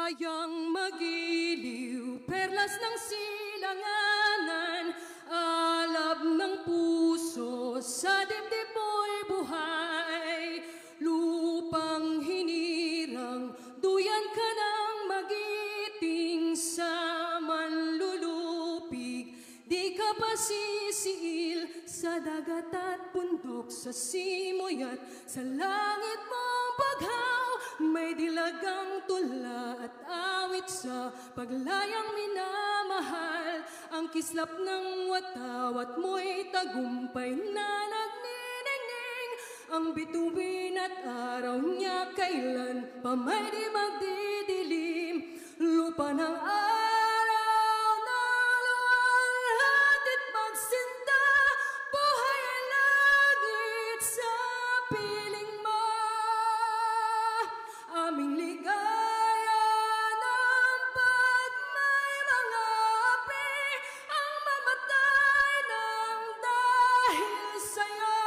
Kayang magiliw, perlas ng silanganan, alab ng puso, sa dibdib mo'y buhay. Lupang hinirang, duyan ka ng magiting sa manlulupig. Di ka pa sisiil sa dagat at bundok, sa simoy at sa langit mong baghaw. May dilagang tula at awit sa paglayang minamahal. Ang kislap ng watawat mo'y tagumpay na nagniningning. Ang bituin at araw niya kailan pa may di magdidilim. Lupa ng araw na luwalhatit magsinta, buhay ay langit sa piling mo. Aming ligaya ng pag may mga api, ang mamatay ng dahil sa'yo.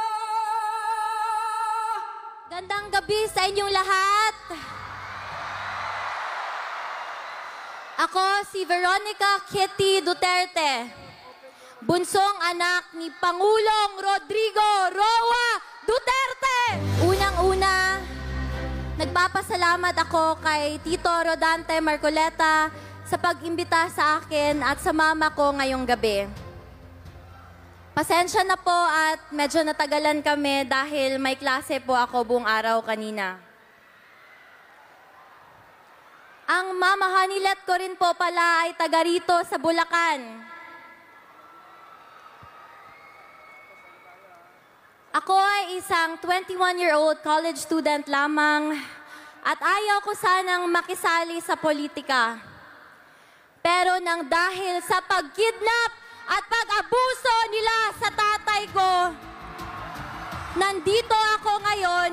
Gandang gabi sa inyong lahat. Ako si Veronica Kitty Duterte, bunsong anak ni Pangulong Rodrigo Roa Duterte. Unang-una, nagpapasalamat ako kay Tito Rodante Marcoleta sa pag-imbita sa akin at sa mama ko ngayong gabi. Pasensya na po at medyo natagalan kami dahil may klase po ako buong araw kanina. Ang Mama Hanilet ko rin po pala ay taga rito sa Bulacan. Ako ay isang 21-year-old college student lamang at ayaw ko sanang makisali sa politika. Pero nang dahil sa pagkidnap at pag-abuso nila sa tatay ko, nandito ako ngayon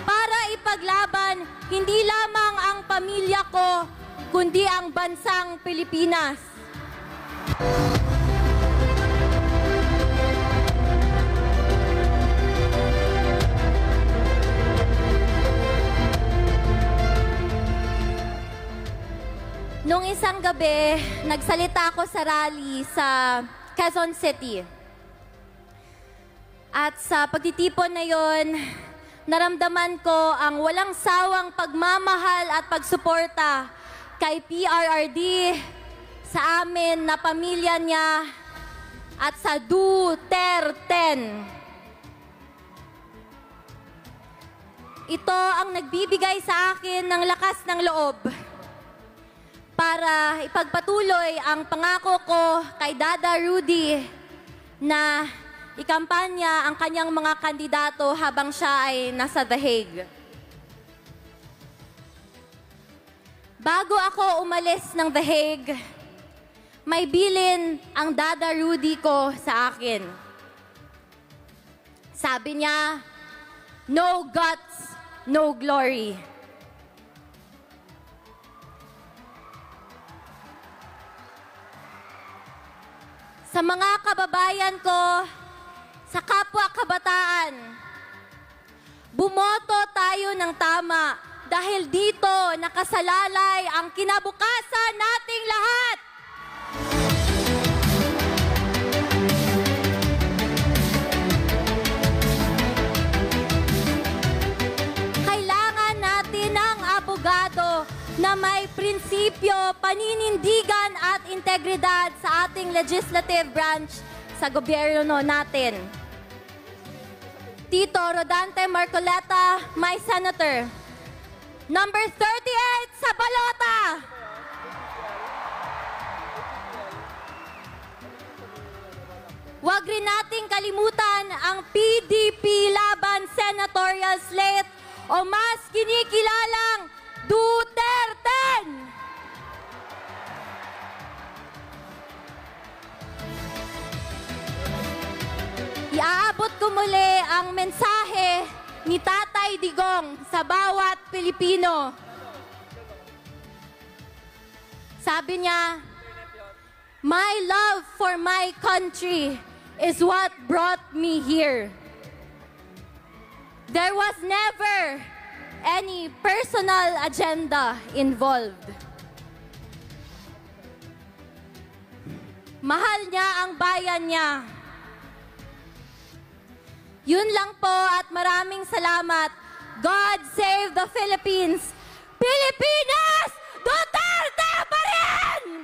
para ipaglaban hindi lamang ang pamilya ko, kundi ang bansang Pilipinas. Noong isang gabi, nagsalita ako sa rally sa Quezon City. At sa pagtitipon na yon, naramdaman ko ang walang sawang pagmamahal at pagsuporta kay PRRD, sa amin na pamilya niya, at sa Duterte. Ito ang nagbibigay sa akin ng lakas ng loob para ipagpatuloy ang pangako ko kay Dada Rudy na ikampanya ang kanyang mga kandidato habang siya ay nasa The Hague. Bago ako umalis ng The Hague, may bilin ang Dada Rudy ko sa akin. Sabi niya, no guts, no glory. Sa mga kababayan ko, sa kapwa kabataan, bumoto tayo ng tama dahil dito nakasalalay ang kinabukasan nating lahat. Kailangan natin ng abogado na may prinsipyo, paninindigan at integridad sa ating legislative branch sa gobyerno natin. Tito Rodante Marcoleta, my senator. Number 38 sa balota. Huwag rin nating kalimutan ang PDP laban senatorial slate o mas kinikilalang Duterte. Iaabot ko muli ang mensahe ni Tatay Digong sa bawat Pilipino. Sabi niya, my love for my country is what brought me here. There was never any personal agenda involved. Mahal niya ang bayan niya. Yun lang po at maraming salamat. God save the Philippines! Pilipinas! Duterte pa rin!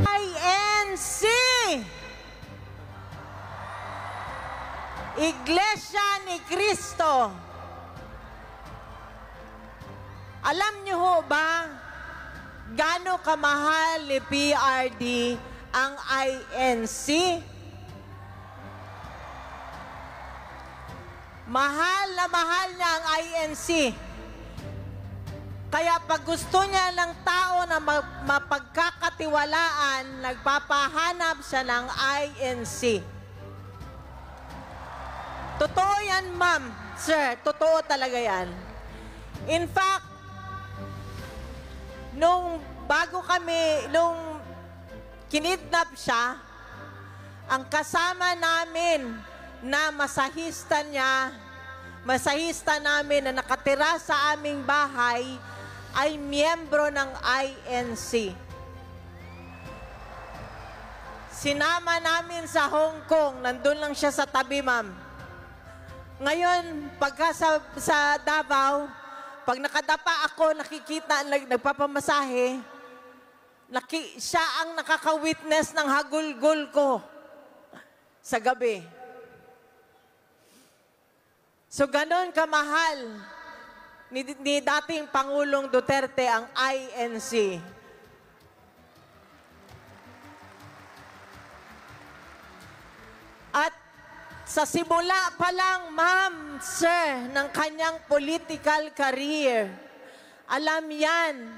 INC! Iglesia ni Cristo. Alam niyo ho ba gaano kamahal ni PRD ang INC? Mahal na mahal niya ang INC. Kaya pag gusto niya ng tao na mapagkakatiwalaan, nagpapahanap siya ng INC. Totoo yan, ma'am, sir. Totoo talaga yan. In fact, nung kinidnap siya, ang kasama namin na masahista namin na nakatira sa aming bahay ay miyembro ng INC. Sinama namin sa Hong Kong, nandun lang siya sa tabi, ma'am. Ngayon, pagka sa Davao, pag nakadapa ako, nakikita, nagpapamasahe, siya ang nakaka-witness ng hagulgol ko sa gabi. So, ganon kamahal ni dating Pangulong Duterte ang INC. At sa simula pa lang, ma'am, sir, ng kanyang political career, alam yan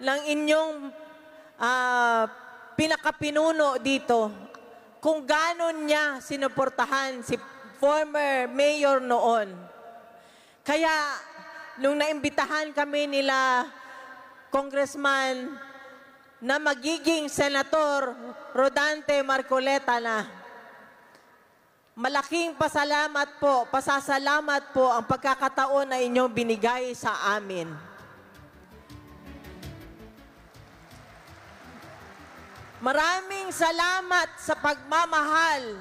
ng inyong pinakapinuno dito kung ganon niya sinuportahan si former mayor noon. Kaya, nung naimbitahan kami nila, Congressman, na magiging Senator Rodante Marcoleta na, malaking pasasalamat po ang pagkakataon na inyong binigay sa amin. Maraming salamat sa pagmamahal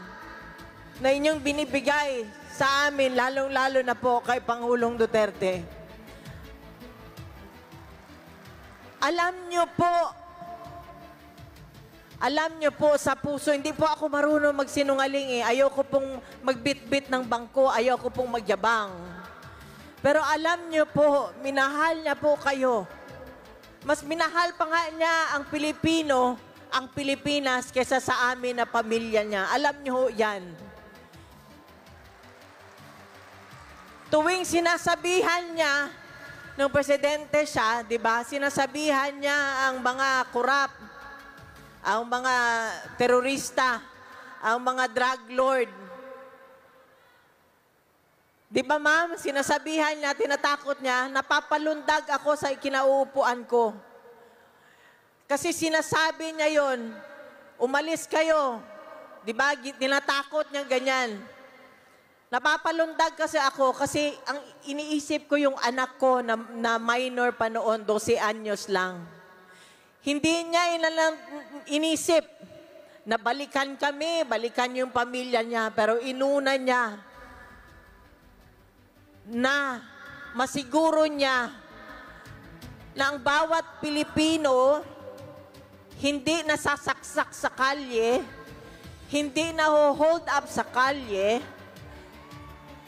na inyong binibigay sa amin, lalong-lalo na po kay Pangulong Duterte. Alam niyo po sa puso, hindi po ako marunong magsinungaling eh. Ayoko pong magbitbit ng bangko, ayoko pong magyabang. Pero alam niyo po, minahal niya po kayo. Mas minahal pa nga niya ang Pilipino, ang Pilipinas, kesa sa amin na pamilya niya. Alam niyo ho yan. Tuwing sinasabihan niya, nung presidente siya, di ba, sinasabihan niya ang mga korap, ang mga terorista, ang mga drug lord. Di ba, ma'am, sinasabihan niya, tinatakot niya, napapalundag ako sa kinauupuan ko. Kasi sinasabi niya yon, umalis kayo. Di ba, tinatakot niya ganyan. Napapalundag kasi ako kasi ang iniisip ko yung anak ko na minor pa noon, 12 anyos lang. Hindi niya inisip na balikan kami, balikan yung pamilya niya, pero inuna niya na masiguro niya na ang bawat Pilipino hindi nasasaksak sa kalye, hindi na hold up sa kalye,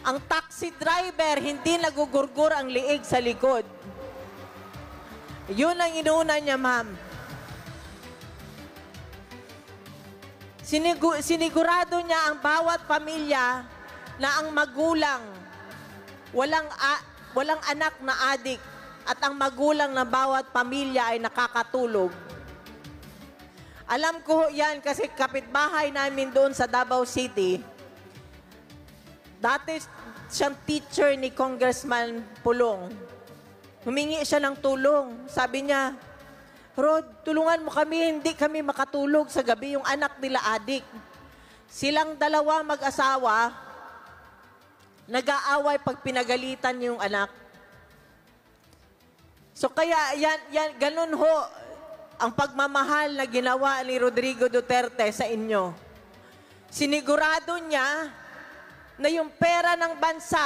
ang taxi driver hindi nagugurgur ang liig sa likod. Yun ang inuna niya, ma'am. Sinigurado niya ang bawat pamilya na ang magulang walang anak na adik at ang magulang ng bawat pamilya ay nakakatulog. Alam ko yan kasi kapitbahay namin doon sa Davao City. Dati siyang teacher ni Congressman Pulong. Humingi siya ng tulong. Sabi niya, Rod, tulungan mo kami, hindi kami makatulog sa gabi, yung anak nila adik. Silang dalawa mag-asawa, nag-aaway pag pinagalitan yung anak. So kaya ganun ho ang pagmamahal na ginawa ni Rodrigo Duterte sa inyo. Sinigurado niya na yung pera ng bansa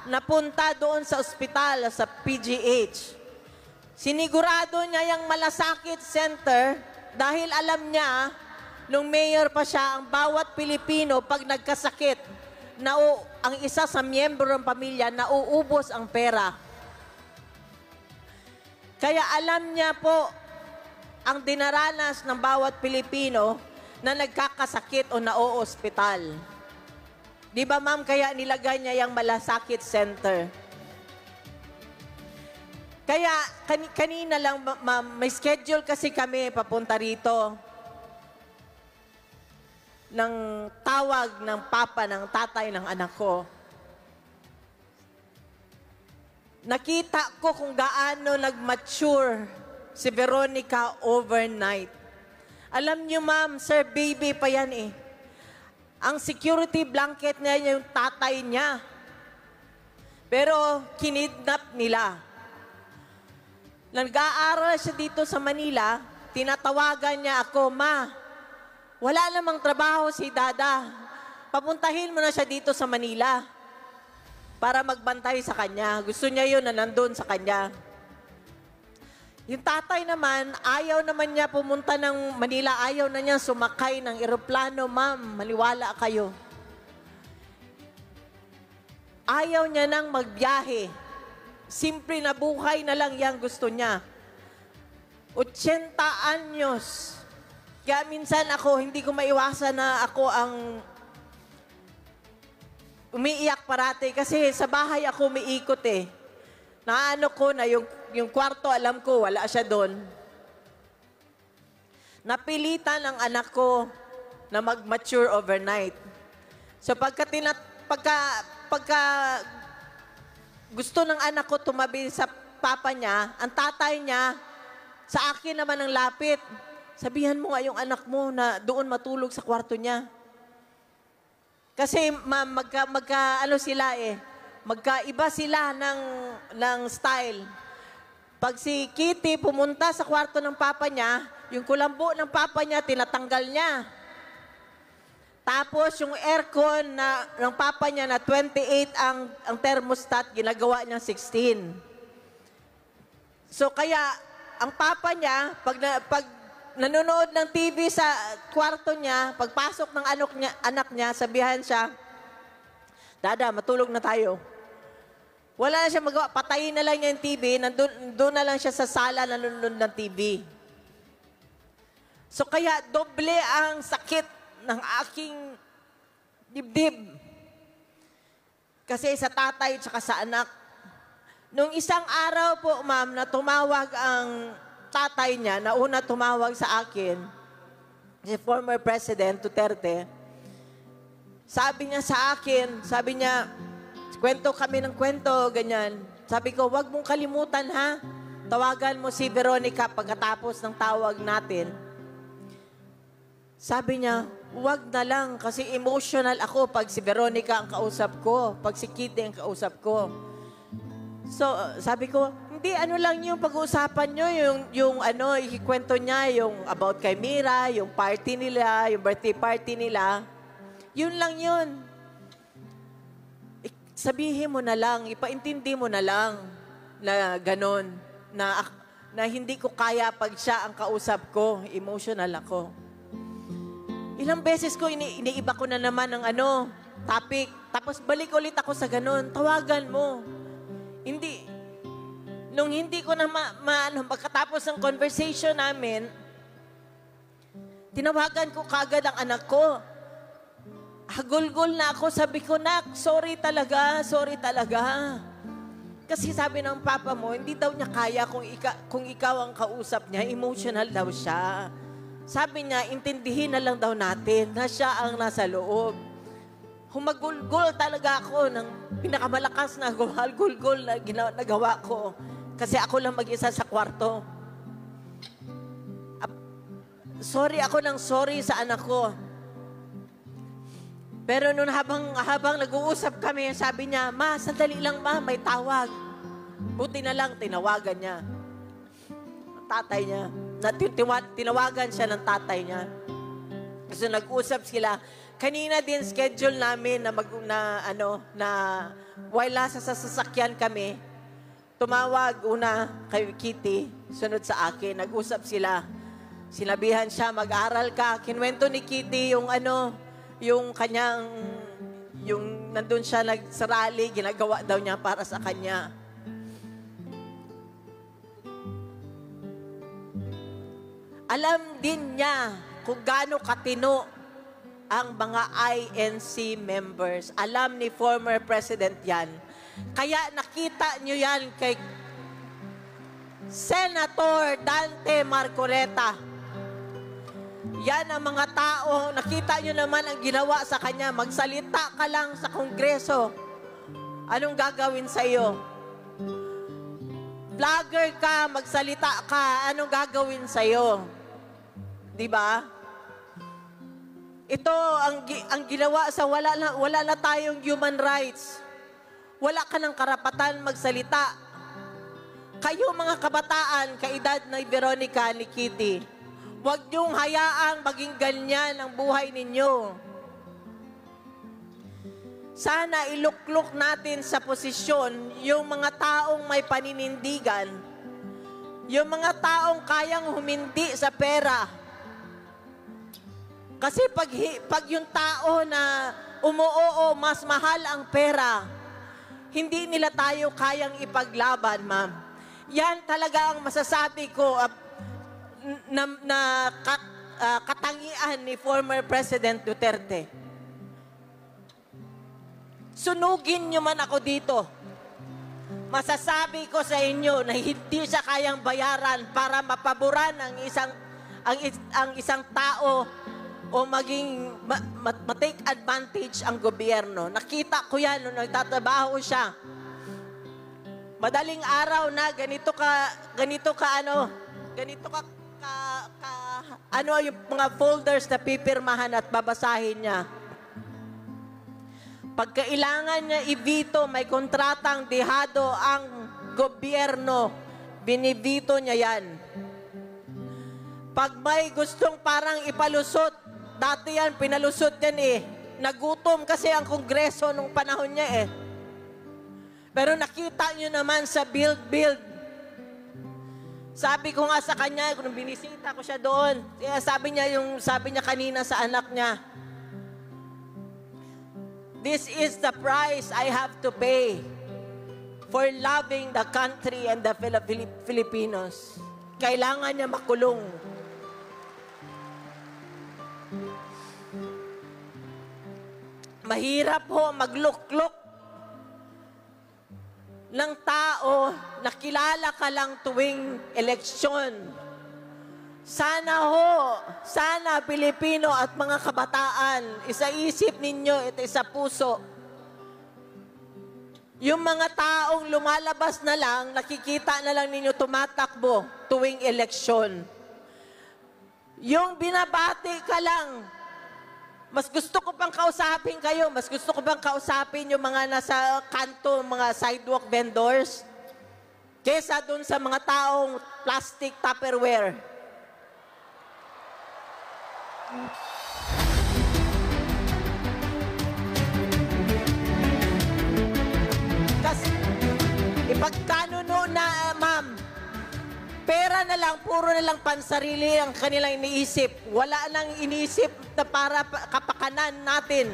napunta doon sa ospital, sa PGH. Sinigurado niya yung Malasakit Center dahil alam niya, nung mayor pa siya, ang bawat Pilipino pag nagkasakit, ang isa sa miyembro ng pamilya, nauubos ang pera. Kaya alam niya po ang dinaranas ng bawat Pilipino na nagkakasakit o nauospital. Di ba ma'am, kaya nilagay niya yung Malasakit Center. Kaya kanina lang, ma'am, may schedule kasi kami papunta rito ng tawag ng papa, ng tatay ng anak ko. Nakita ko kung gaano nag-mature si Veronica overnight. Alam niyo ma'am, sir, baby pa yan eh. Ang security blanket niya yung tatay niya. Pero kinidnap nila. Nag-aaral siya dito sa Manila, tinatawagan niya ako, Ma, wala namang trabaho si Dada. Papuntahin mo na siya dito sa Manila para magbantay sa kanya. Gusto niya yun na nandun sa kanya. Yung tatay naman, ayaw naman niya pumunta ng Manila, ayaw na niya sumakay ng eroplano, ma'am, maniwala kayo. Ayaw niya nang magbiyahe. Simple na buhay na lang yan gusto niya. 80 anyos. Kaya minsan ako, hindi ko maiwasan na ako ang umiiyak parati kasi sa bahay ako umiikot eh. Naano ko na yung kwarto, alam ko, wala siya doon. Napilitan ang anak ko na mag-mature overnight. So pagka gusto ng anak ko tumabi sa papa niya, ang tatay niya, sa akin naman ang lapit. Sabihan mo nga yung anak mo na doon matulog sa kwarto niya. Kasi ano sila eh, magkaiba sila ng style. Pag si Kitty pumunta sa kwarto ng papa niya, yung kulambo ng papa niya, tinatanggal niya. Tapos yung aircon ng papa niya na 28 ang thermostat, ginagawa niya 16. So kaya, ang papa niya, pag nanonood ng TV sa kwarto niya, pagpasok ng anak niya, sabihan siya, Dada, matulog na tayo. Wala na siya magawa, patayin na lang niya yung TV, doon na lang siya sa sala nanonood ng TV. So kaya, doble ang sakit ng aking dibdib. Kasi sa tatay at sa anak. Nung isang araw po, ma'am, na tumawag ang tatay niya, na una tumawag sa akin, si former President Duterte, sabi niya sa akin, sabi niya, kwento kami ng kwento, ganyan. Sabi ko, wag mong kalimutan ha, tawagan mo si Veronica pagkatapos ng tawag natin. Sabi niya, wag na lang kasi emotional ako pag si Veronica ang kausap ko, pag si Kitty ang kausap ko. So, sabi ko, hindi, ano lang yung pag-uusapan nyo, yung ikikwento niya, yung about kay Mira, yung party nila, yung birthday party nila. Yun lang yun. Sabihin mo na lang, ipaintindi mo na lang na ganon, na hindi ko kaya pag siya ang kausap ko, emotional ako. Ilang beses ko, iniiba ko na naman ng topic. Tapos balik ulit ako sa ganun. Tawagan mo. Hindi. Nung hindi ko na pagkatapos ng conversation namin, tinawagan ko kagad ang anak ko. Hagulgol na ako. Sabi ko, Nak, sorry talaga. Kasi sabi ng papa mo, hindi daw niya kaya kung ikaw ang kausap niya, emotional daw siya. Sabi niya, intindihin na lang daw natin na siya ang nasa loob. Humagulgol talaga ako ng pinakamalakas na gulgol na nagawa ko. Kasi ako lang mag-isa sa kwarto. Sorry ako ng sorry sa anak ko. Pero noon habang nag-uusap kami, sabi niya, "Ma, sandali lang ma, may tawag." Buti na lang, tinawagan niya. Ang tatay niya. Tinawagan siya ng tatay niya. So nag-usap sila. Kanina din schedule namin na wala sa sasakyan kami. Tumawag una kay Kitty, sunod sa akin. Nag-usap sila. Sinabihan siya, mag-aral ka. Kinwento ni Kitty yung kanyang, yung nandun siya sa rally, ginagawa daw niya para sa kanya. Alam din niya kung gaano katino ang mga INC members. Alam ni former President yan. Kaya nakita niyo yan kay Senator Dante Marcoleta. Yan ang mga tao, nakita niyo naman ang ginawa sa kanya. Magsalita ka lang sa Kongreso. Anong gagawin sa iyo? Vlogger ka, magsalita ka, anong gagawin sa iyo? Diba? Ito ang ginawa sa wala na tayong human rights. Wala ka ng karapatan magsalita. Kayo mga kabataan, kaedad ni Veronica, ni Kitty, huwag niyong hayaang maging ganyan ang buhay ninyo. Sana iluklok natin sa posisyon yung mga taong may paninindigan, yung mga taong kayang humindi sa pera. Kasi pag yung tao na umuoo, mas mahal ang pera, hindi nila tayo kayang ipaglaban, ma'am. Yan talaga ang masasabi ko na katangian ni former President Duterte. Sunugin niyo man ako dito. Masasabi ko sa inyo na hindi siya kayang bayaran para mapaboran ang isang tao o maging matake advantage ang gobyerno. Nakita ko yan nung nagtatrabaho siya. Madaling araw na ganito ka yung mga folders na pipirmahan at babasahin niya. Pagkailangan niya i-veto, may kontratang dehado ang gobyerno, binibito niya yan. Pag may gustong parang ipalusot, dati yan, pinalusot yan eh. Nagutom kasi ang Kongreso nung panahon niya eh. Pero nakita niyo naman sa build. Sabi ko nga sa kanya, kung binisita ko siya doon, sabi niya kanina sa anak niya, "This is the price I have to pay for loving the country and the Filipinos." Kailangan niya makulong. Mahirap ho magluklok ng tao na kilala ka lang tuwing eleksyon. Sana Pilipino at mga kabataan, isa-isip ninyo, ito sa puso. Yung mga taong lumalabas na lang, nakikita na lang ninyo tumatakbo tuwing eleksyon. Yung binabati ka lang, mas gusto ko pang kausapin kayo, mas gusto ko pang kausapin yung mga nasa kanto, mga sidewalk vendors, kesa dun sa mga taong plastic Tupperware. Kasi ipagkanuno na, ma'am, pera na lang, puro na lang pansarili ang kanilang iniisip. Wala nang iniisip na para kapakanan natin.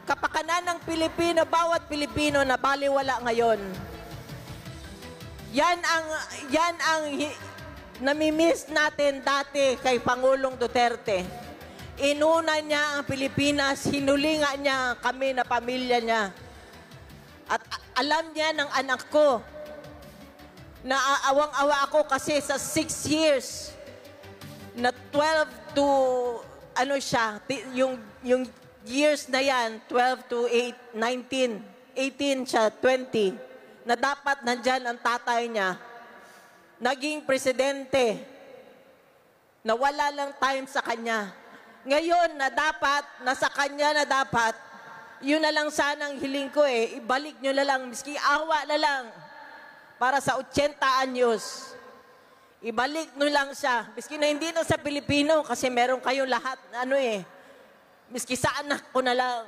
Kapakanan ng Pilipino, bawat Pilipino na baliwala ngayon. Yan ang namimiss natin dati kay Pangulong Duterte. Inuna niya ang Pilipinas, hinulinga niya kami na pamilya niya. At alam niya ng anak ko, naaawang-awa ako kasi sa 6 years na 12 to yung years na yan, 12 to 19, 18 siya, 20, na dapat nandyan ang tatay niya, naging presidente, na wala lang time sa kanya, Ngayon na dapat, nasa kanya na dapat, yun na lang sanang hiling ko ibalik nyo na lang, miski awa na lang, para sa 80 anyos. Ibalik nyo lang siya, miski na hindi na sa Pilipino, kasi meron kayong lahat, miski sa anak ko na lang.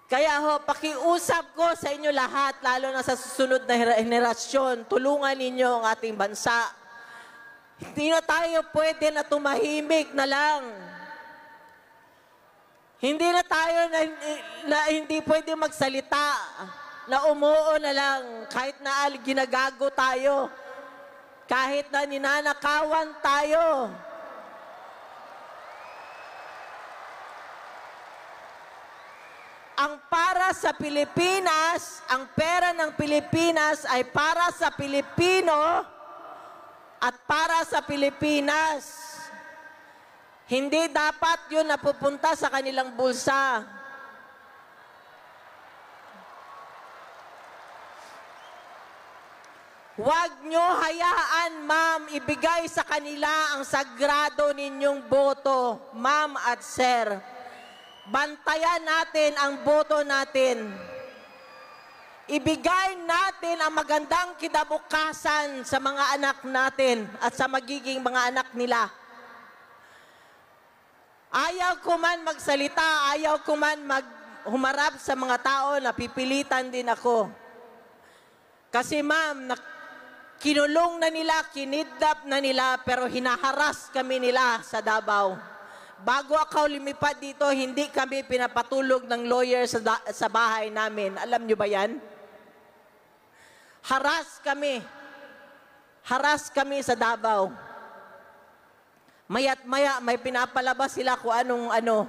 Kaya pakiusap ko sa inyo lahat, lalo na sa susunod na henerasyon, tulungan ninyo ang ating bansa. Hindi na tayo pwede na tumahimik na lang. Hindi na tayo na hindi pwede magsalita, na umuo na lang, kahit na ginagago tayo, kahit na ninanakawan tayo. Ang para sa Pilipinas, ang pera ng Pilipinas ay para sa Pilipino at para sa Pilipinas. Hindi dapat yun napupunta sa kanilang bulsa. Huwag nyo hayaan, ma'am, ibigay sa kanila ang sagrado ninyong boto, ma'am at sir. Bantayan natin ang boto natin. Ibigay natin ang magandang kinabukasan sa mga anak natin at sa magiging mga anak nila. Ayaw ko man magsalita, ayaw ko man humarap sa mga tao, napipilitan din ako. Kasi ma'am, kinulong na nila, kinidnap na nila, pero hinaharas kami nila sa Davao. Bago ako lumipad dito, hindi kami pinapatulog ng lawyer sa bahay namin. Alam nyo ba yan? Haras kami. Haras kami sa Davao. Maya't maya, may pinapalabas sila kung anong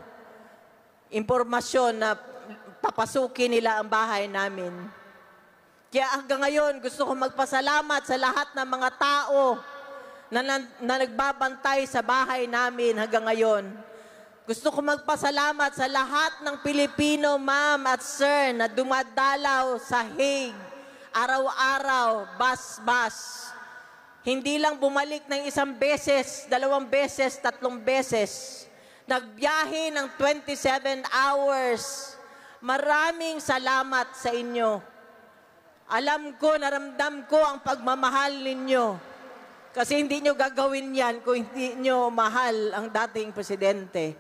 impormasyon na papasukin nila ang bahay namin. Kaya hanggang ngayon, gusto ko magpasalamat sa lahat ng mga tao na nagbabantay sa bahay namin hanggang ngayon. Gusto ko magpasalamat sa lahat ng Pilipino, ma'am at sir, na dumadalaw sa Hague, araw-araw, bas-bas. Hindi lang bumalik ng 1 beses, 2 beses, 3 beses. Nagbiyahe ng 27 hours. Maraming salamat sa inyo. Alam ko, naramdam ko ang pagmamahal ninyo. Kasi hindi nyo gagawin yan kung hindi nyo mahal ang dating presidente.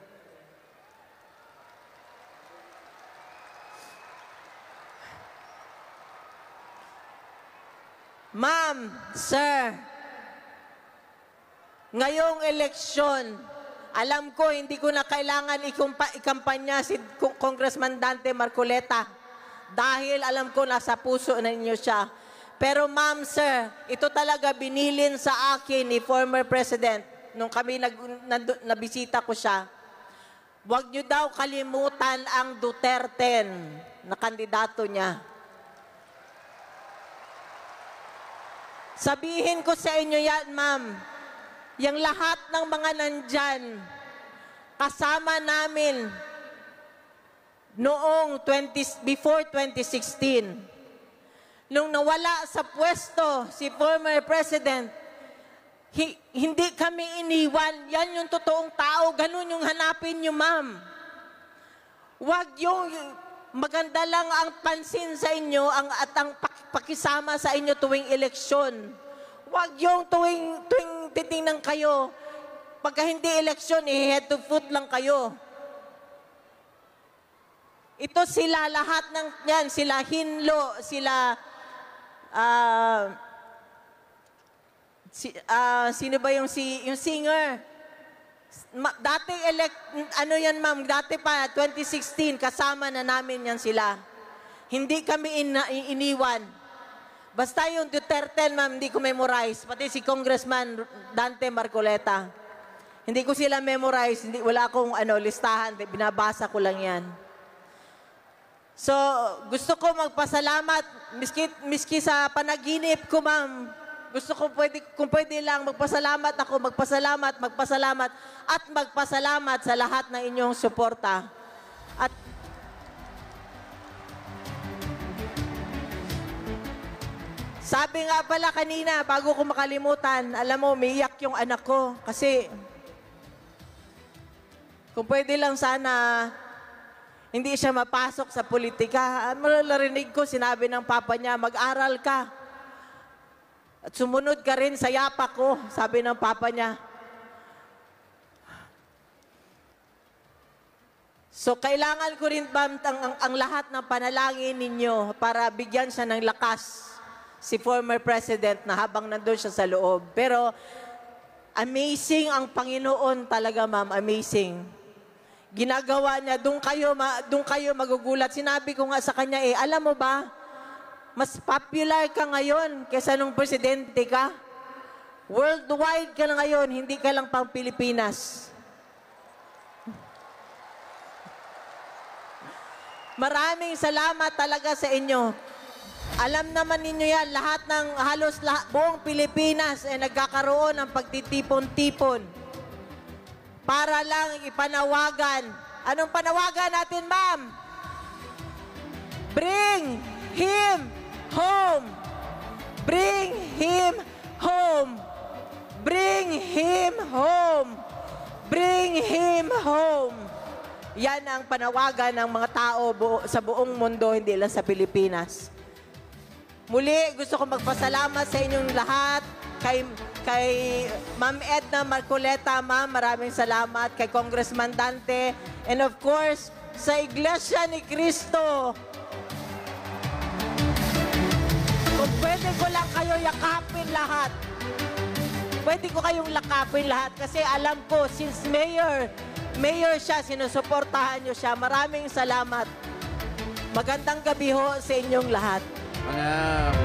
Ma'am, sir, ngayong eleksyon, alam ko hindi ko na kailangan ikampanya si Congressman Dante Marcoleta dahil alam ko nasa puso na ninyo siya. Pero ma'am, sir, ito talaga binilin sa akin ni former President nung kami nabisita ko siya. Huwag nyo daw kalimutan ang Duterte na kandidato niya. Sabihin ko sa inyo yan, ma'am, yung lahat ng mga nandyan, kasama namin noong before 2016. Nung nawala sa pwesto si former President, hindi kami iniwan. Yan yung totoong tao. Ganun yung hanapin nyo, ma'am. Huwag yung maganda lang ang pansin sa inyo at ang pakisama sa inyo tuwing eleksyon. Huwag yung tuwing titingnan kayo. Pagka hindi eleksyon, head to foot lang kayo. Ito sila, lahat ng yan, sila Hinlo, sila, sino ba yung singer? Dati yan ma'am, dati pa, 2016, kasama na namin yan sila. Hindi kami iniwan. Basta yung Duterte, ma'am, hindi ko memorize. Pati si Congressman Dante Marcoleta. Hindi ko sila memorize. Wala akong listahan. Binabasa ko lang yan. So, gusto ko magpasalamat. Miski sa panaginip ko, ma'am. Gusto ko, kung pwede lang, magpasalamat ako, magpasalamat, at magpasalamat sa lahat ng inyong suporta. At Sabi nga pala kanina, bago ko makalimutan, alam mo, umiiyak yung anak ko. Kasi, kung pwede lang sana, hindi siya mapasok sa politika. Narinig ko, sinabi ng papa niya, mag-aral ka. At sumunod ka rin sa yapak ko, sabi ng papa niya. So, kailangan ko rin ba ang lahat ng panalangin ninyo para bigyan siya ng lakas si former president na habang nandun siya sa loob. Pero, amazing ang Panginoon talaga, ma'am. Amazing. Ginagawa niya, doon kayo magugulat. Sinabi ko nga sa kanya, alam mo ba, mas popular ka ngayon kaysa nung presidente ka. Worldwide ka na ngayon, hindi ka lang pang Pilipinas. Maraming salamat talaga sa inyo. Alam naman ninyo yan, halos buong Pilipinas ay nagkakaroon ng pagtitipon-tipon para lang ipanawagan. Anong panawagan natin, ma'am? Bring him home. Bring him home. Bring him home. Bring him home. Yan ang panawagan ng mga tao sa buong mundo, hindi lang sa Pilipinas. Muli, gusto ko magpasalamat sa inyong lahat. Kay Ma'am Edna Marcoleta, ma'am, maraming salamat. Kay Congressman Dante. And of course, sa Iglesia ni Cristo. Kung pwede ko lang kayo yakapin lahat. Pwede ko kayong lakapin lahat. Kasi alam ko, since Mayor siya, sinusuportahan niyo siya. Maraming salamat. Magandang gabi ho sa inyong lahat. Mga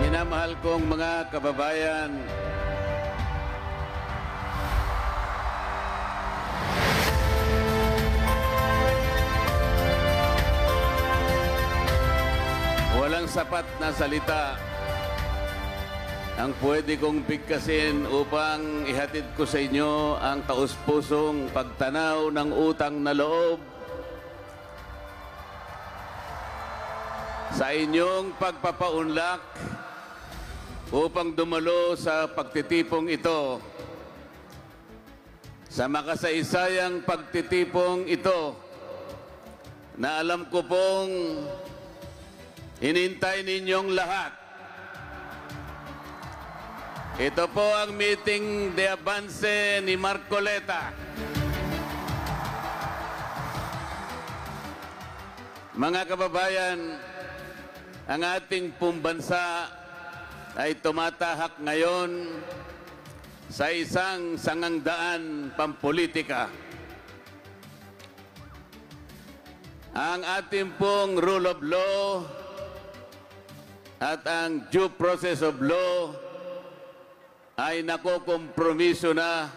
minamahal kong mga kababayan, walang sapat na salita ang pwede kong bigkasin upang ihatid ko sa inyo ang taus-pusong pagtanaw ng utang na loob sa inyong pagpapaunlak upang dumalo sa pagtitipong ito. Sa makasaysayang pagtitipong ito na alam ko pong hinintay ninyong lahat. Ito po ang meeting de avance ni Marcoleta. Mga kababayan, ang ating pumbansa ay tumatahak ngayon sa isang sangangdaan pampolitika. Ang ating pong rule of law at ang due process of law ay nakokompromiso na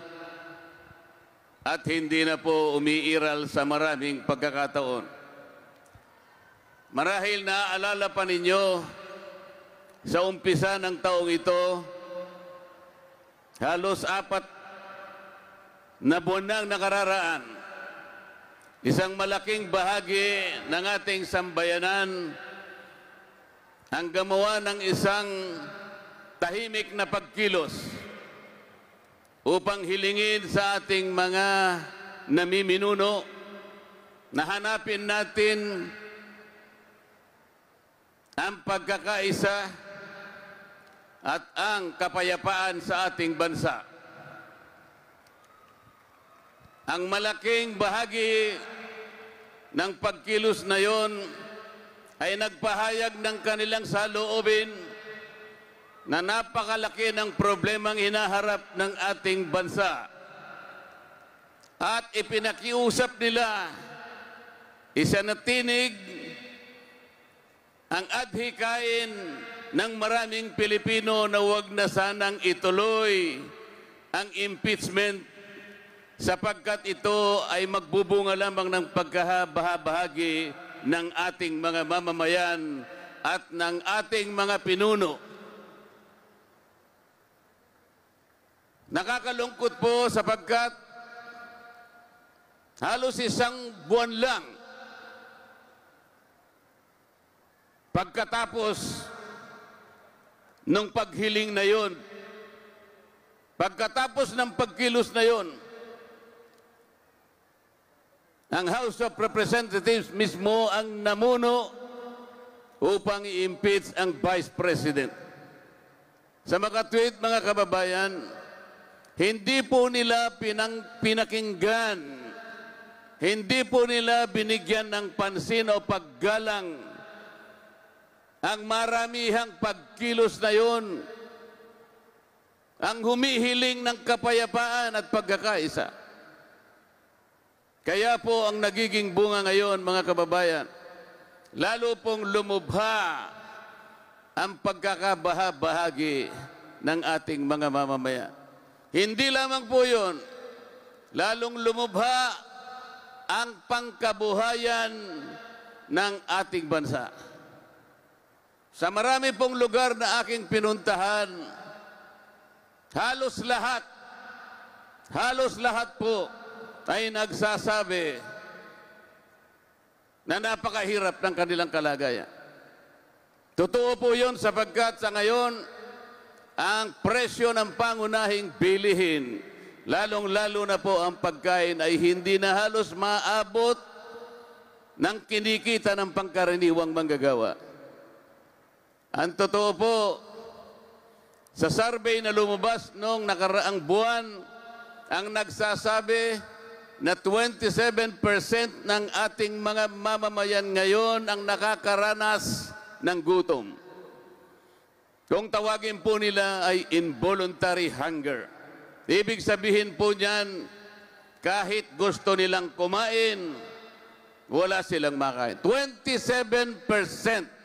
at hindi na po umiiral sa maraming pagkakataon. Marahil naaalala pa ninyo sa umpisa ng taong ito, halos 4 na buwan nang nakararaan, isang malaking bahagi ng ating sambayanan ang gumawa ng isang tahimik na pagkilos upang hilingin sa ating mga namiminuno na hanapin natin ang pagkakaisa at ang kapayapaan sa ating bansa. Ang malaking bahagi ng pagkilos na yon ay nagpahayag ng kanilang saloobin na napakalaki ng problemang hinaharap ng ating bansa. At ipinakiusap nila, isanatinig ang adhikain ng maraming Pilipino na huwag na sanang ituloy ang impeachment sapagkat ito ay magbubunga lamang ng pagkahabahagi ng ating mga mamamayan at ng ating mga pinuno. Nakakalungkot po sapagkat halos 1 buwan lang pagkatapos nung paghiling na yon. Pagkatapos ng pagkilos na yon, ang House of Representatives mismo ang namuno upang i-impeach ang Vice President. Sa makatwid, mga kababayan, hindi po nila pinakinggan, hindi po nila binigyan ng pansin o paggalang ang maramihang pagkilos na yon, ang humihiling ng kapayapaan at pagkakaisa. Kaya po ang nagiging bunga ngayon, mga kababayan, lalo pong lumubha ang pagkakabahabahagi ng ating mga mamamayan. Hindi lamang po yun, lalong lumubha ang pangkabuhayan ng ating bansa. Sa marami pong lugar na aking pinuntahan, halos lahat po ay nagsasabi na napakahirap ng kanilang kalagayan. Totoo po yun sapagkat sa ngayon, ang presyo ng pangunahing bilihin, lalong-lalo na po ang pagkain, ay hindi na halos maabot ng kinikita ng pangkaraniwang manggagawa. Ang totoo po, sa survey na lumabas noong nakaraang buwan, ang nagsasabi na 27% ng ating mga mamamayan ngayon ang nakakaranas ng gutom. Kung tawagin po nila ay involuntary hunger. Ibig sabihin po niyan, kahit gusto nilang kumain, wala silang makain. 27%.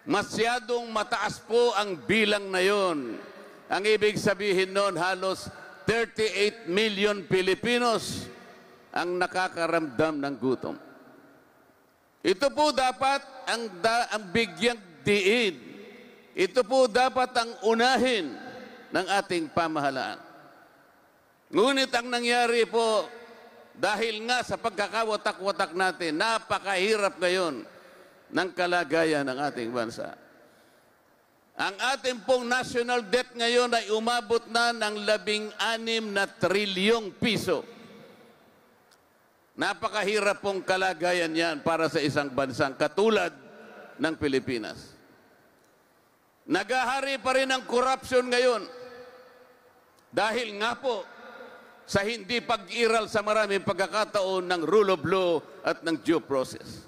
Masyadong mataas po ang bilang na yon. Ang ibig sabihin noon, halos 38 million Pilipinos ang nakakaramdam ng gutom. Ito po dapat ang bigyang diin. Ito po dapat ang unahin ng ating pamahalaan. Ngunit ang nangyari po, dahil nga sa pagkakawatak-watak natin, napakahirap ngayon ng kalagayan ng ating bansa. Ang ating pong national debt ngayon ay umabot na ng 16 na trilyong piso. Napakahirap pong kalagayan yan para sa isang bansang katulad ng Pilipinas. Nagahari pa rin ang corruption ngayon. Dahil nga po sa hindi pag-iral sa maraming pagkakataon ng rule of law at ng due process.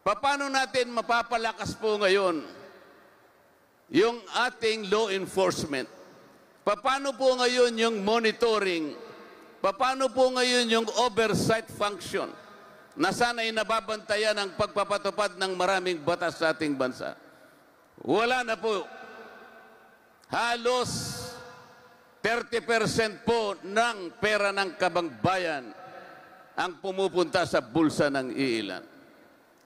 Paano natin mapapalakas po ngayon yung ating law enforcement? Paano po ngayon yung monitoring? Paano po ngayon yung oversight function na sana'y nababantayan ang pagpapatupad ng maraming batas sa ating bansa? Wala na po. Halos 30% po ng pera ng kabangbayan ang pumupunta sa bulsa ng iilan.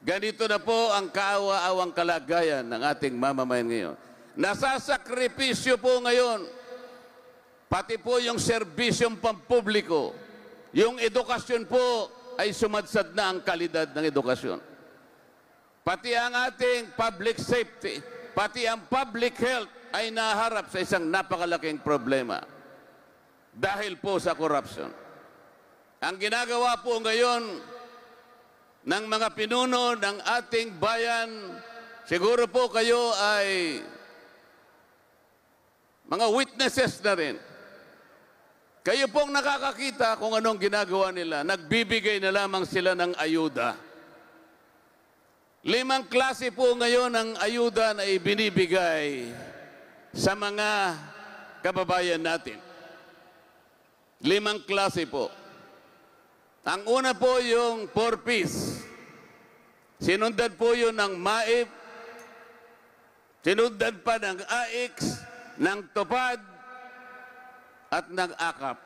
Ganito na po ang kaawa-awang kalagayan ng ating mamamayan ngayon. Nasasakripisyo po ngayon, pati po yung serbisyong pampubliko, yung edukasyon po ay sumadsad na ang kalidad ng edukasyon. Pati ang ating public safety, pati ang public health ay naharap sa isang napakalaking problema dahil po sa corruption. Ang ginagawa po ngayon ng mga pinuno ng ating bayan, siguro po kayo ay mga witnesses na rin. Kayo pong nakakakita kung anong ginagawa nila. Nagbibigay na lamang sila ng ayuda. 5 klase po ngayon ang ayuda na ibinibigay sa mga kababayan natin. 5 klase po. Ang una po yung 4Ps. Sinundan po yun ng MAIP, sinundan pa ng AIX, ng TUPAD, at ng AKAP.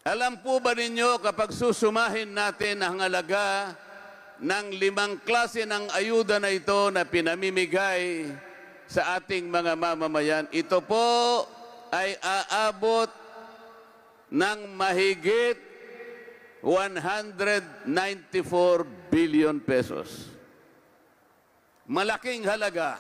Alam po ba ninyo kapag susumahin natin ang halaga ng 5 klase ng ayuda na ito na pinamimigay sa ating mga mamamayan, ito po ay aabot ng mahigit 194 billion pesos. Malaking halaga.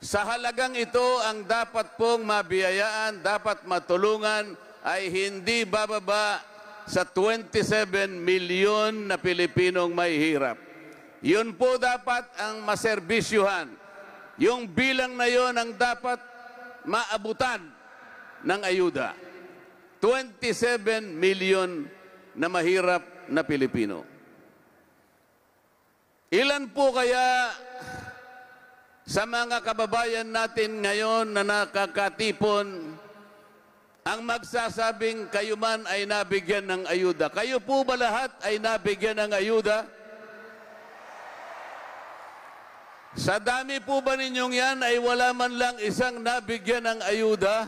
Sa halagang ito, ang dapat pong mabiyayaan, dapat matulungan ay hindi bababa sa 27 milyon na Pilipinong may hirap. Yun po dapat ang maserbisyuhan. Yung bilang na yon ang dapat maabutan ng ayuda. 27 milyon na mahirap na Pilipino. Ilan po kaya sa mga kababayan natin ngayon na nakakatipon ang magsasabing kayo man ay nabigyan ng ayuda? Kayo po ba lahat ay nabigyan ng ayuda? Sa dami po ba ninyong yan ay wala man lang isang nabigyan ng ayuda?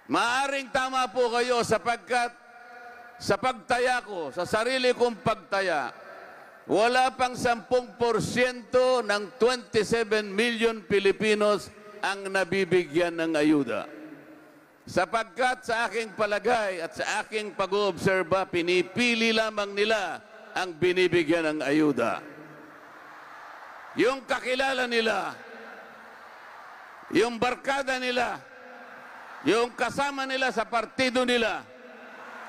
Maaring tama po kayo sapagkat sa pagtaya ko, sa sarili kong pagtaya, wala pang 10% ng 27 million Pilipinos ang nabibigyan ng ayuda. Sapagkat sa aking palagay at sa aking pag-oobserba, pinipili lamang nila ang binibigyan ng ayuda. Yung kakilala nila, yung barkada nila, yung kasama nila sa partido nila,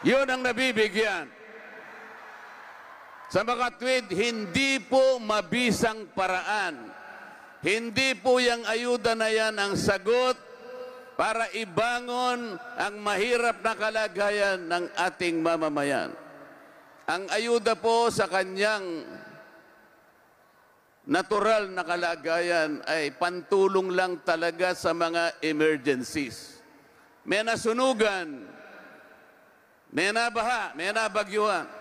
yun ang nabibigyan. Sa mga tweet, hindi po mabisang paraan. Hindi po yung ayuda na yan ang sagot para ibangon ang mahirap na kalagayan ng ating mamamayan. Ang ayuda po sa kanyang natural na kalagayan ay pantulong lang talaga sa mga emergencies. May nasunugan, may nabaha, may nabagyuhan.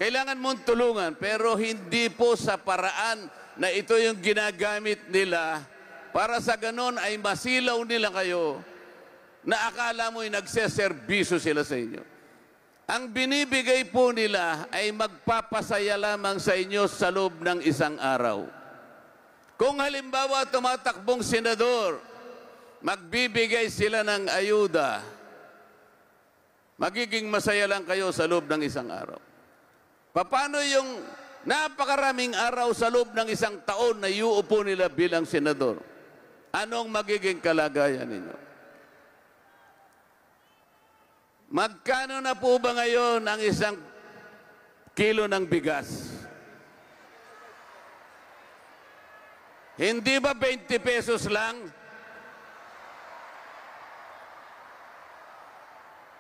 Kailangan mong tulungan, pero hindi po sa paraan na ito yung ginagamit nila para sa ganon ay masilaw nila kayo na akala mo'y nagseservisyo sila sa inyo. Ang binibigay po nila ay magpapasaya lamang sa inyo sa loob ng isang araw. Kung halimbawa tumatakbong senador, magbibigay sila ng ayuda, magiging masaya lang kayo sa loob ng isang araw. Paano yung napakaraming araw sa loob ng isang taon na iuupo nila bilang senador? Anong magiging kalagayan ninyo? Magkano na po ba ngayon ang isang kilo ng bigas? Hindi ba 20 pesos lang?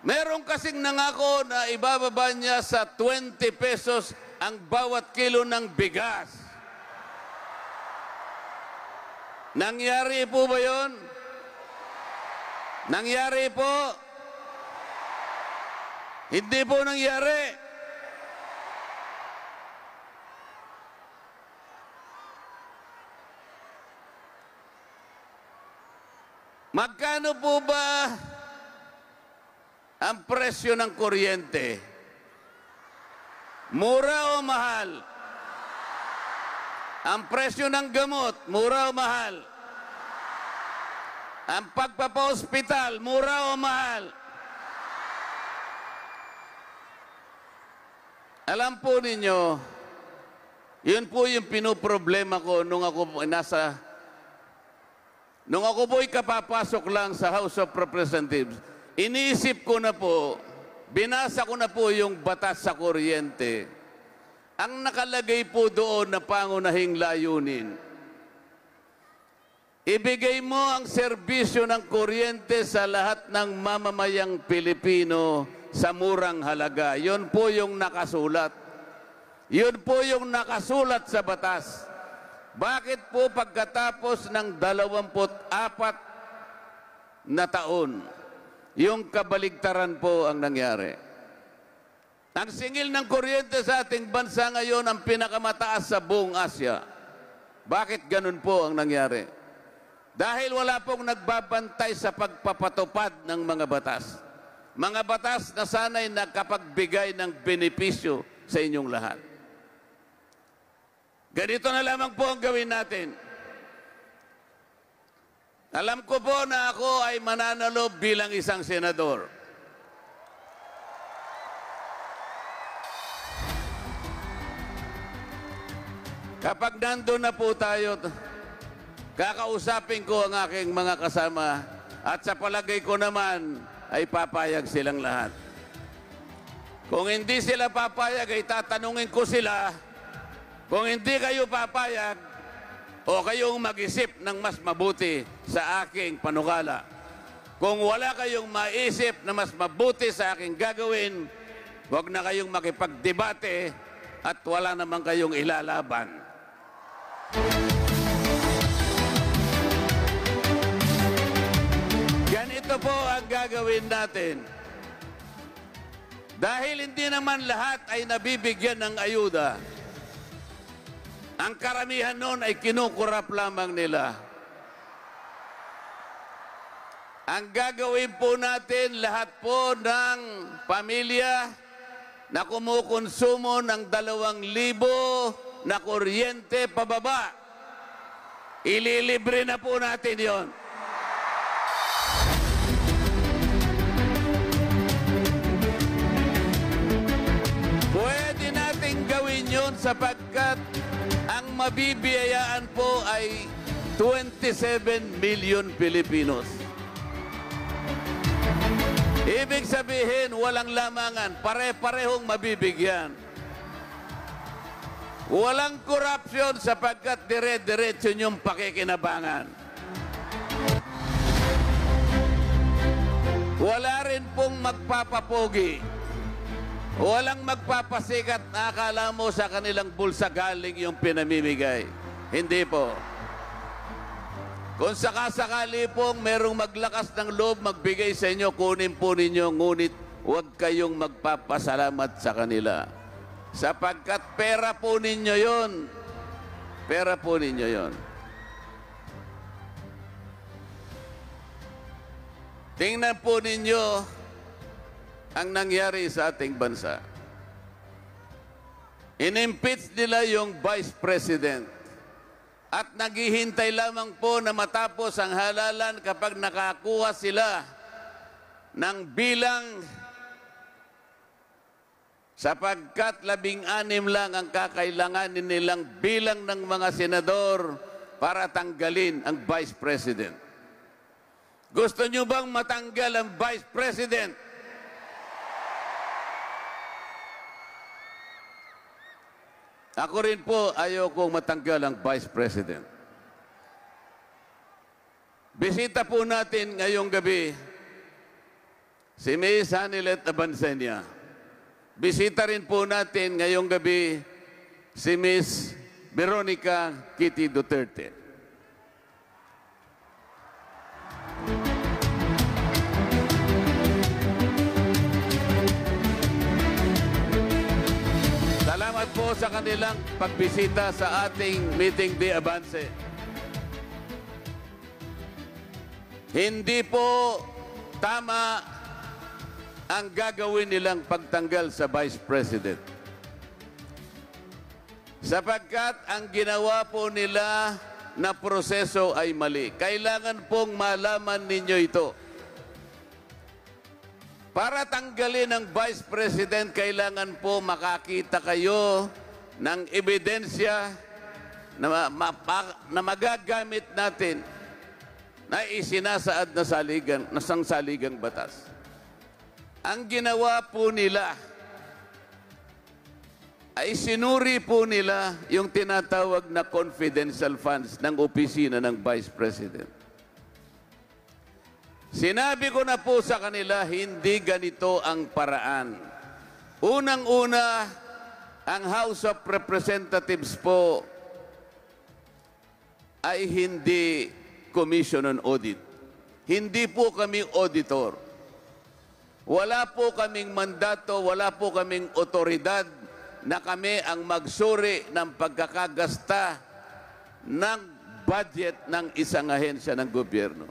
Meron kasing nangako na ibababa niya sa 20 pesos ang bawat kilo ng bigas. Nangyari po ba yun? Nangyari po? Hindi po nangyari. Magkano po ba ang presyo ng kuryente? Mura o mahal? Ang presyo ng gamot, mura o mahal? Ang pagpapa-hospital, mura o mahal? Alam po ninyo, yun po yung pinoproblema ko nung ako po'y kapapasok lang sa House of Representatives. Iniisip ko na po, binasa ko na po yung batas sa kuryente. Ang nakalagay po doon na pangunahing layunin, ibigay mo ang serbisyo ng kuryente sa lahat ng mamamayang Pilipino sa murang halaga. Yun po yung nakasulat. Yun po yung nakasulat sa batas. Bakit po pagkatapos ng 24 na taon, yung kabaligtaran po ang nangyari? Ang singil ng kuryente sa ating bansa ngayon ang pinakamataas sa buong Asya. Bakit ganun po ang nangyari? Dahil wala pong nagbabantay sa pagpapatupad ng mga batas. Mga batas na sana'y nakapagbigay ng benepisyo sa inyong lahat. Ganito na lamang po ang gawin natin. Alam ko po na ako ay mananalo bilang isang senador. Kapag nandun na po tayo, kakausapin ko ang aking mga kasama at sa palagay ko naman ay papayag silang lahat. Kung hindi sila papayag, ay tatanungin ko sila. Kung hindi kayo papayag, o kayong mag-isip ng mas mabuti sa aking panukala. Kung wala kayong maisip na mas mabuti sa aking gagawin, huwag na kayong makipagdebate at wala naman kayong ilalaban. Ganito po ang gagawin natin. Dahil hindi naman lahat ay nabibigyan ng ayuda, ang karamihan noon ay kinukurap lamang nila. Ang gagawin po natin, lahat po ng pamilya na kumukonsumo ng 2,000 na kuryente pababa, ililibre na po natin yon. Pwede natin gawin yon sapagkat ang mabibiyayaan po ay 27 million Filipinos. Ibig sabihin, walang lamangan, pare-parehong mabibigyan. Walang korupsyon sapagkat dire-diretso yung pakikinabangan. Wala rin pong magpapapogi. Walang magpapasikat na akala mo sa kanilang bulsa galing yung pinamimigay. Hindi po. Kung sakasakali pong merong maglakas ng loob magbigay sa inyo, kunin po ninyo, ngunit huwag kayong magpapasalamat sa kanila. Sapagkat pera po ninyo yon. Pera po ninyo yon. Tingnan po ninyo ang nangyari sa ating bansa. Inimpeach nila yung Vice President at naghihintay lamang po na matapos ang halalan kapag nakakuha sila ng bilang, sapagkat 16 lang ang kakailanganin nilang bilang ng mga senador para tanggalin ang Vice President. Gusto nyo bang matanggal ang Vice President? Ako rin po, ayaw kong matanggal ang Vice President. Bisita po natin ngayong gabi si Ms. Hanilet Abansenia. Bisita rin po natin ngayong gabi si Ms. Veronica Kitty Duterte. Salamat po sa kanilang pagbisita sa ating meeting de avance. Hindi po tama ang gagawin nilang pagtanggal sa Vice President. Sapagkat ang ginawa po nila na proseso ay mali. Kailangan pong malaman ninyo ito. Para tanggalin ang Vice President, kailangan po makakita kayo ng ebidensya na magagamit natin na isinasaad na saligang batas. Ang ginawa po nila ay sinuri po nila yung tinatawag na confidential funds ng opisina ng Vice President. Sinabi ko na po sa kanila, hindi ganito ang paraan. Unang-una, ang House of Representatives po ay hindi Commission on Audit. Hindi po kami auditor. Wala po kaming mandato, wala po kaming otoridad na kami ang magsuri ng pagkakagasta ng budget ng isang ahensya ng gobyerno.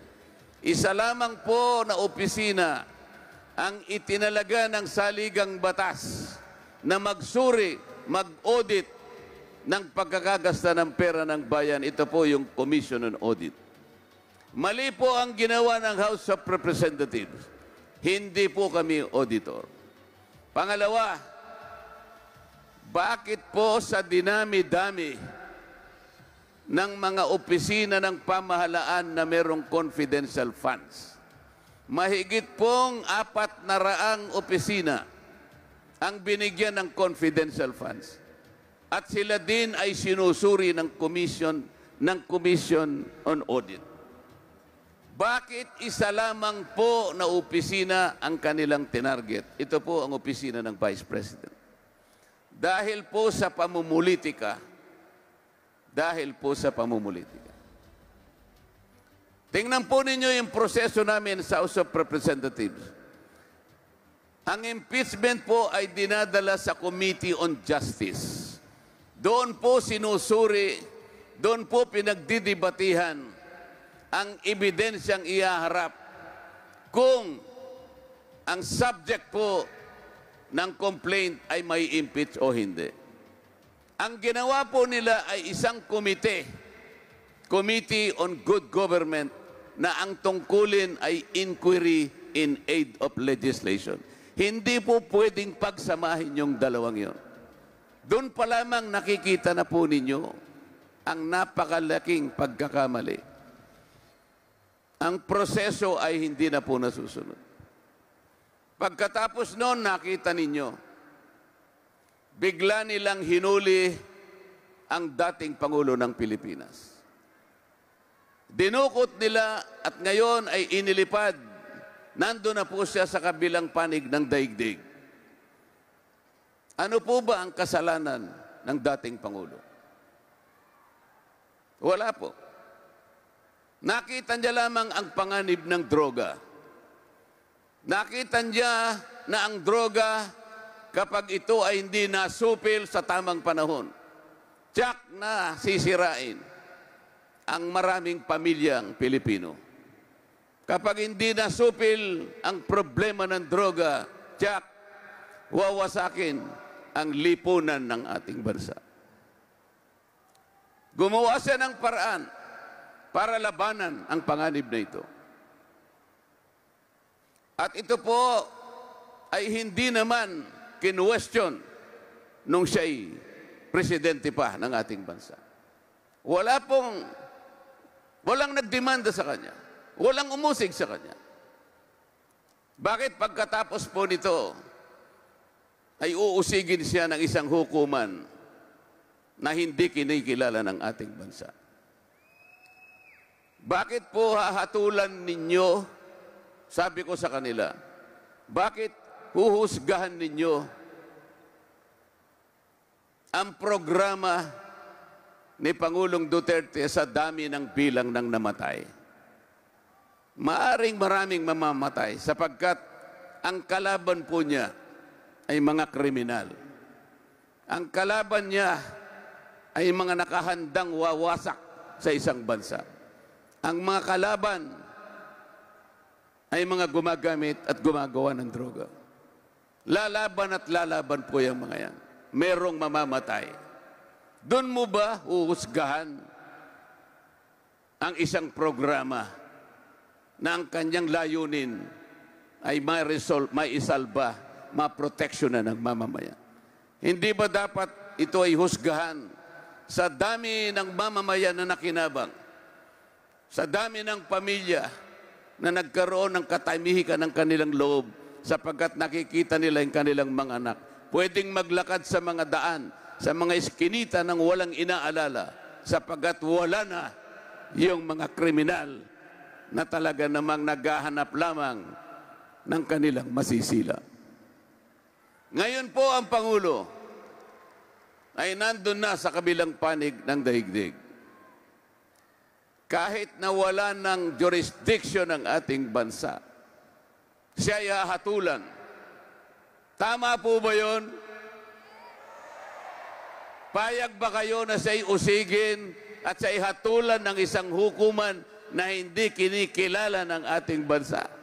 Isa lamang po na opisina ang itinalaga ng saligang batas na magsuri, mag-audit ng pagkakagasta ng pera ng bayan. Ito po yung Commission on Audit. Mali po ang ginawa ng House of Representatives. Hindi po kami auditor. Pangalawa, bakit po sa dinami-dami ng mga opisina ng pamahalaan na merong confidential funds. Mahigit pong 400 opisina ang binigyan ng confidential funds. At sila din ay sinusuri ng Commission on Audit. Bakit isa lamang po na opisina ang kanilang tinarget? Ito po ang opisina ng Vice President. Dahil po sa pamumulitika. Tingnan po ninyo yung proseso namin sa House of Representatives. Ang impeachment po ay dinadala sa Committee on Justice. Doon po sinusuri, doon po pinagdidibatihan ang ebidensyang ihaharap kung ang subject po ng complaint ay may impeach o hindi. Ang ginawa po nila ay isang komite, Committee on Good Government, na ang tungkulin ay inquiry in aid of legislation. Hindi po pwedeng pagsamahin yung dalawang yon. Doon pa lamang nakikita na po ninyo ang napakalaking pagkakamali. Ang proseso ay hindi na po nasusunod. Pagkatapos noon, nakita ninyo, bigla nilang hinuli ang dating Pangulo ng Pilipinas. Dinukot nila at ngayon ay inilipad. Nandun na po siya sa kabilang panig ng daigdig. Ano po ba ang kasalanan ng dating Pangulo? Wala po. Nakita niya lamang ang panganib ng droga. Nakita niya na ang droga, kapag ito ay hindi nasupil sa tamang panahon, tiyak na sisirain ang maraming pamilyang Pilipino. Kapag hindi nasupil ang problema ng droga, tiyak, wawasakin ang lipunan ng ating bansa. Gumawa siya ng paraan para labanan ang panganib na ito. At ito po ay hindi naman kinwestiyon nung siya'y presidente pa ng ating bansa. Walang nagdemanda sa kanya. Walang umusig sa kanya. Bakit pagkatapos po nito ay uusigin siya ng isang hukuman na hindi kinikilala ng ating bansa? Bakit po hahatulan ninyo, sabi ko sa kanila, bakit huhusgahan ninyo ang programa ni Pangulong Duterte sa dami ng bilang ng namatay? Maaring maraming mamamatay sapagkat ang kalaban po niya ay mga kriminal. Ang kalaban niya ay mga nakahandang wawasak sa isang bansa. Ang mga kalaban ay mga gumagamit at gumagawa ng droga. Lalaban at lalaban po yung mga yan. Merong mamamatay. Doon mo ba uhusgahan ang isang programa na ang kanyang layunin ay maisalba, maproteksyonan ng mamamayan? Hindi ba dapat ito ay husgahan sa dami ng mamamayan na nakinabang, sa dami ng pamilya na nagkaroon ng katahimikan ng kanilang loob sapagkat nakikita nila yung kanilang mga anak pwedeng maglakad sa mga daan, sa mga eskinita ng walang inaalala sapagkat wala na yung mga kriminal na talaga namang naghahanap lamang ng kanilang masisila. Ngayon po ang Pangulo ay nandun na sa kabilang panig ng daigdig. Kahit na wala ng jurisdiction ng ating bansa, siya ay hahatulan. Tama po ba yun? Payag ba kayo na siya'y usigin at siya'y hatulan ng isang hukuman na hindi kinikilala ng ating bansa?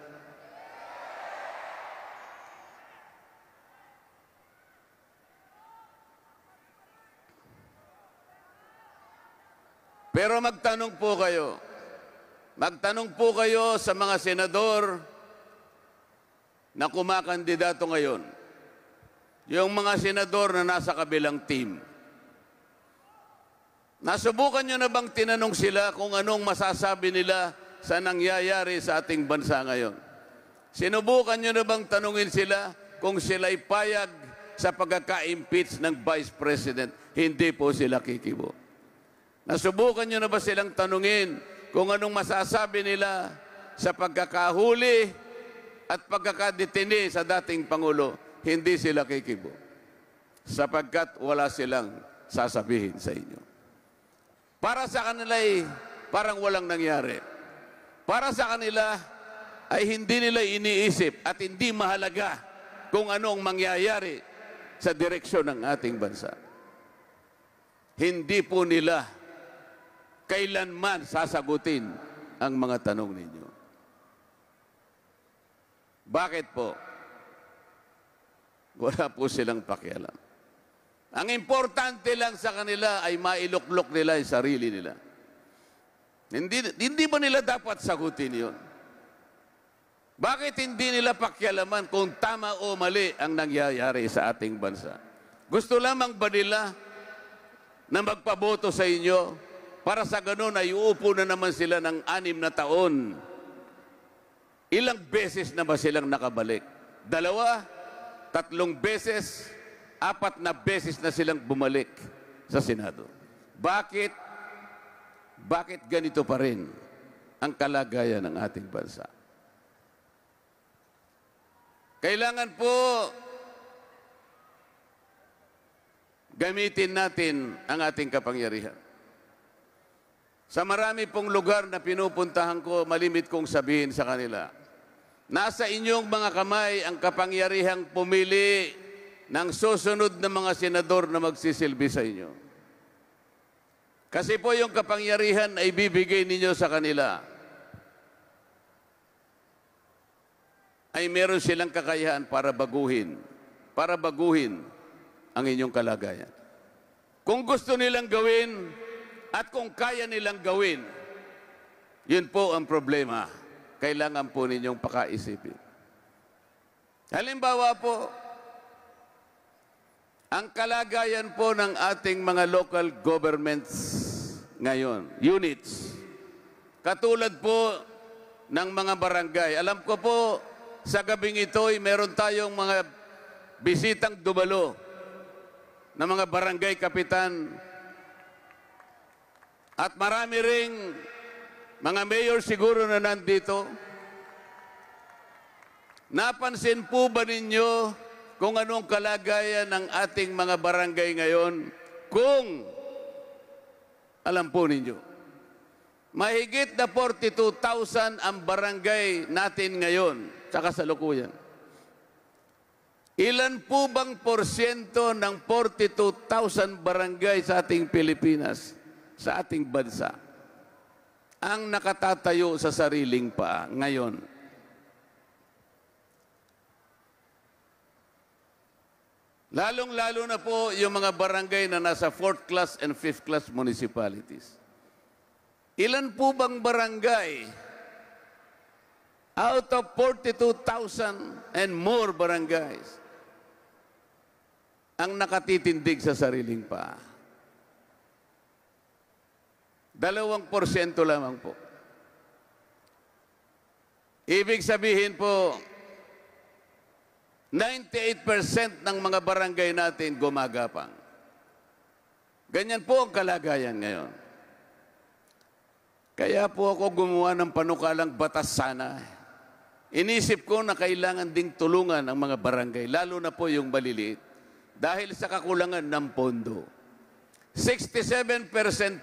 Pero magtanong po kayo sa mga senador na kumakandidato ngayon. Yung mga senador na nasa kabilang team. Nasubukan nyo na bang tinanong sila kung anong masasabi nila sa nangyayari sa ating bansa ngayon? Sinubukan nyo na bang tanungin sila kung sila'y payag sa pagkaka-impeach ng Vice President? Hindi po sila kikibo. Nasubukan nyo na ba silang tanungin kung anong masasabi nila sa pagkakahuli at pagkakadetini sa dating Pangulo? Hindi sila kikibo. Sapagkat wala silang sasabihin sa inyo. Para sa kanila ay parang walang nangyari. Para sa kanila ay hindi nila iniisip at hindi mahalaga kung anong mangyayari sa direksyon ng ating bansa. Hindi po nila kailanman sasagutin ang mga tanong ninyo. Bakit po? Wala po silang pakialam. Ang importante lang sa kanila ay mailuklok nila yung sarili nila. Hindi ba nila dapat sagutin yun? Bakit hindi nila pakialaman kung tama o mali ang nangyayari sa ating bansa? Gusto lamang ba nila na magpaboto sa inyo para sa ganun ay uupo na naman sila ng 6 na taon? Ilang beses na ba silang nakabalik? 2, 3 beses, 4 na beses na silang bumalik sa Senado. Bakit ganito pa rin ang kalagayan ng ating bansa? Kailangan po gamitin natin ang ating kapangyarihan. Sa marami pong lugar na pinupuntahan ko, malimit kong sabihin sa kanila, nasa inyong mga kamay ang kapangyarihang pumili ng susunod na mga senador na magsisilbi sa inyo. Kasi po yung kapangyarihan ay bibigay ninyo sa kanila. Ay meron silang kakayahan para baguhin ang inyong kalagayan. Kung gusto nilang gawin at kung kaya nilang gawin, yun po ang problema. Kailangan po ninyong pakaisipin. Halimbawa po, ang kalagayan po ng ating mga local governments ngayon, units, katulad po ng mga barangay. Alam ko po, sa gabing ito ay meron tayong mga bisitang dumalo na mga barangay kapitan at marami ring mga mayor siguro na nandito. Napansin po ba ninyo kung anong kalagayan ng ating mga barangay ngayon? Kung alam po ninyo, mahigit na 42,000 ang barangay natin ngayon sa kasalukuyan. Ilan po bang porsyento ng 42,000 barangay sa ating Pilipinas, sa ating bansa, ang nakatatayo sa sariling paa ngayon? Lalong-lalo na po yung mga barangay na nasa 4th class and 5th class municipalities. Ilan po bang barangay out of 42,000 and more barangays ang nakatitindig sa sariling paa? 2% lamang po. Ibig sabihin po, 98% ng mga barangay natin gumagapang. Ganyan po ang kalagayan ngayon. Kaya po ako gumawa ng panukalang batas sana. Inisip ko na kailangan ding tulungan ang mga barangay, lalo na po yung maliliit, dahil sa kakulangan ng pondo. 67%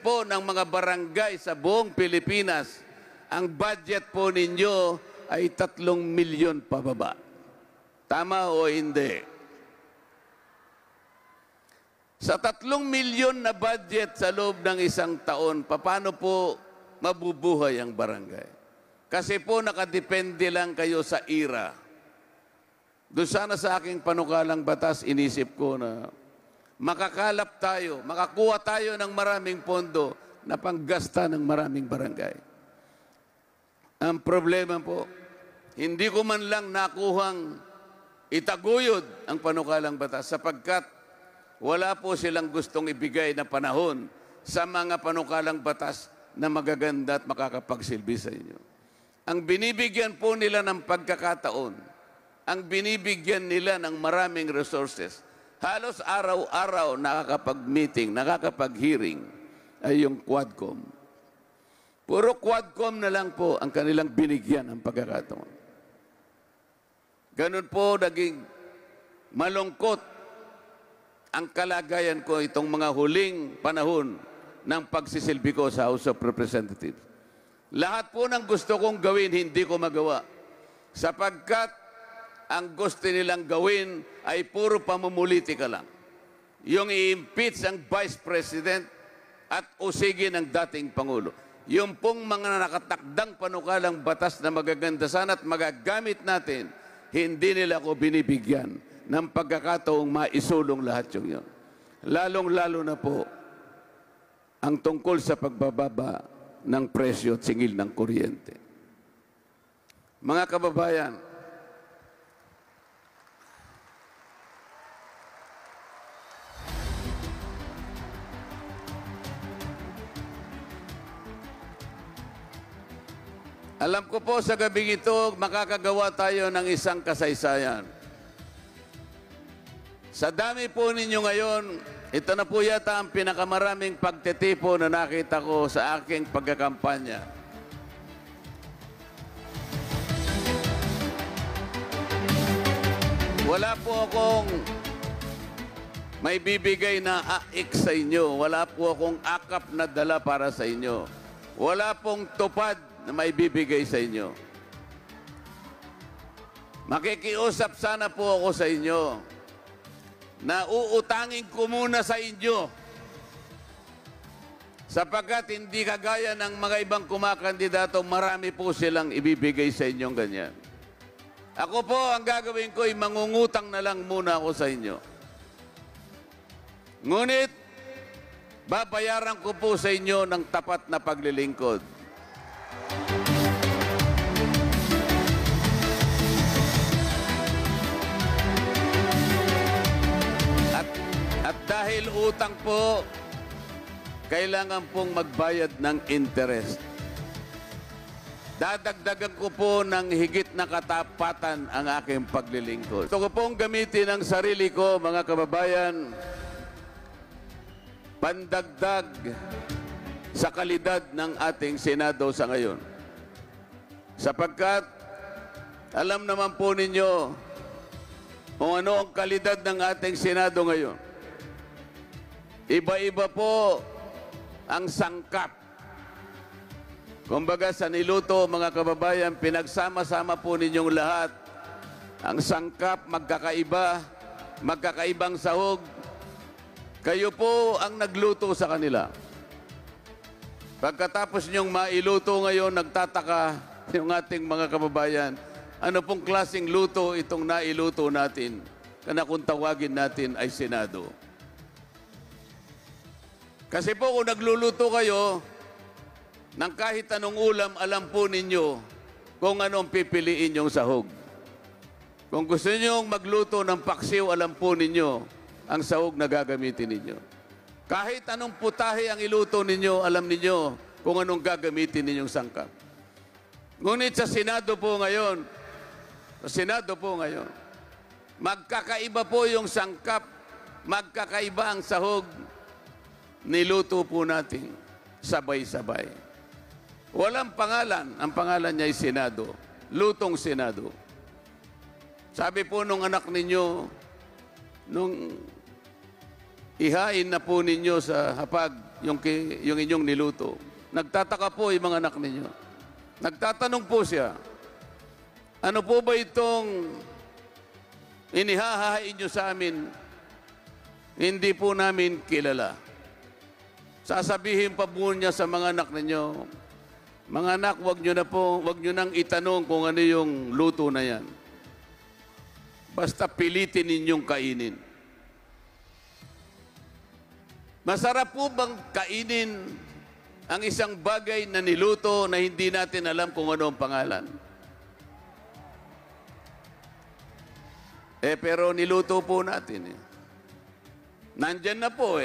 po ng mga barangay sa buong Pilipinas, ang budget po ninyo ay 3 milyon pababa. Tama o hindi? Sa 3 milyon na budget sa loob ng isang taon, paano po mabubuhay ang barangay? Kasi po nakadepende lang kayo sa IRA. Doon sana sa aking panukalang batas, inisip ko na makakalap tayo, makakuha tayo ng maraming pondo na panggasta ng maraming barangay. Ang problema po, hindi ko man lang nakuhang itaguyod ang panukalang batas sapagkat wala po silang gustong ibigay na panahon sa mga panukalang batas na magaganda at makakapagsilbi sa inyo. Ang binibigyan po nila ng pagkakataon, ang binibigyan nila ng maraming resources, halos araw-araw nakakapag-meeting, nakakapag-hearing, ay yung Quadcom. Puro Quadcom na lang po ang kanilang binigyan ng pagkakataon. Ganun po naging malungkot ang kalagayan ko itong mga huling panahon ng pagsisilbi ko sa House of Representatives. Lahat po ng gusto kong gawin, hindi ko magawa. Sapagkat ang gusto nilang gawin ay puro pamumulitika lang. Yung i-impeach ang Vice President at usigin ang dating Pangulo. Yung pong mga nakatakdang panukalang batas na magaganda sana at magagamit natin, hindi nila ko binibigyan ng pagkakataong maisulong lahat yung yun. Lalong-lalo na po ang tungkol sa pagbababa ng presyo at singil ng kuryente. Mga kababayan, alam ko po sa gabing ito, makakagawa tayo ng isang kasaysayan. Sa dami po ninyo ngayon, ito na po yata ang pinakamaraming pagtitipo na nakita ko sa aking pagkakampanya. Wala po akong may bibigay na aik sa inyo. Wala po akong akap na dala para sa inyo. Wala pong tupad na may bibigay sa inyo. Makikiusap sana po ako sa inyo na uutangin ko muna sa inyo sapagkat hindi kagaya ng mga ibang kumakandidato, marami po silang ibibigay sa inyong ganyan. Ako po, ang gagawin ko ay mangungutang na lang muna ako sa inyo. Ngunit, babayaran ko po sa inyo ng tapat na paglilingkod. At dahil utang po, kailangan pong magbayad ng interest. Dadagdagan ko po ng higit na katapatan ang aking paglilingkod. Gusto ko pong gamitin ang sarili ko, mga kababayan, pandagdag sa kalidad ng ating Senado sa ngayon. Sapagkat, alam naman po ninyo kung ano ang kalidad ng ating Senado ngayon. Iba-iba po ang sangkap. Kumbaga sa niluto, mga kababayan, pinagsama-sama po ninyong lahat. Ang sangkap, magkakaiba, magkakaibang sahog. Kayo po ang nagluto sa kanila. Pagkatapos ninyong mailuto ngayon, nagtataka yung ating mga kababayan, ano pong klaseng luto itong nailuto natin, na kung tawagin natin ay Senado. Kasi po kung nagluluto kayo ng kahit anong ulam, alam po ninyo kung anong pipiliin yung sahog. Kung gusto niyo magluto ng paksiw, alam po ninyo ang sahog na gagamitin ninyo. Kahit anong putahe ang iluto ninyo, alam ninyo kung anong gagamitin ninyong sangkap. Ngunit sa Senado po ngayon, magkakaiba po yung sangkap, magkakaiba ang sahog, niluto po natin sabay-sabay. Walang pangalan. Ang pangalan niya ay Senado. Lutong Senado. Sabi po nung anak ninyo, nung ihain na po ninyo sa hapag yung inyong niluto, nagtataka po yung mga anak ninyo. Nagtatanong po siya, ano po ba itong inihahain nyo sa amin? Hindi po namin kilala. Sasabihin pa po niya sa mga anak ninyo, mga anak, wag nyo nang itanong kung ano yung luto na yan. Basta pilitin ninyong kainin. Masarap po bang kainin ang isang bagay na niluto na hindi natin alam kung ano ang pangalan? Pero niluto po natin. Nandyan na po .